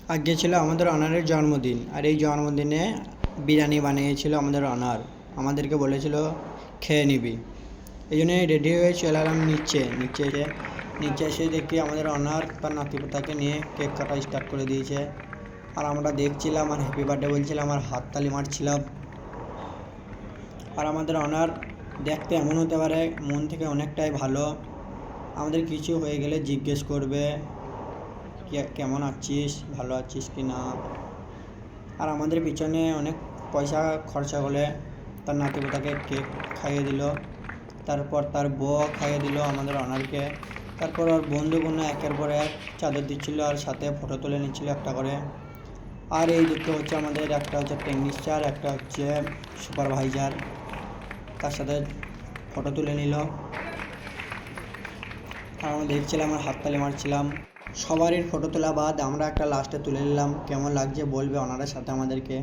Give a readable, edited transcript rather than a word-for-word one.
আজকে ছিল আমাদের অনারের জন্মদিন, আর এই জন্মদিনে বিরিয়ানি বানিয়েছিল আমাদের অনার। আমাদেরকে বলেছিল খেয়ে নিবি, এই জন্য রেডি হয়ে চলে এলাম নিচে এসে দেখি আমাদের অনার তার নাতিপোতাকে নিয়ে কেক কাটা স্টার্ট করে দিয়েছে। আর আমরা দেখছিলাম আর হ্যাপি বার্থডে বলছিলাম আর হাততালি মারছিলাম। আর আমাদের অনার দেখতে এমন হতে পারে, মন থেকে অনেকটাই ভালো। আমাদের কিছু হয়ে গেলে জিজ্ঞেস করবে কেমন আছিস, ভালো আছিস কি না। আর আমাদের পিছনে অনেক পয়সা খরচা করে তার নাতিপোতাকে কেক খাইয়ে দিল, তারপর তার বউ খাইয়ে দিল আমাদের অনারকে। তারপর ওর বন্ধুগুলো একের পর এক চাদর দিচ্ছিলো আর সাথে ফটো তুলে নিচ্ছিল একটা করে। আর এই দুটো হচ্ছে আমাদের, একটা হচ্ছে টেকনিশিয়ান, একটা হচ্ছে সুপারভাইজার, তার সাথে ফটো তুলে নিল। আর আমরা দেখছিলাম আর হাততালি মারছিলাম। সবারই ফটো তোলা বাদ আমরা একটা লাস্টে তুলে নিলাম। কেমন লাগছে বলবে ওনাদের সাথে আমাদেরকে।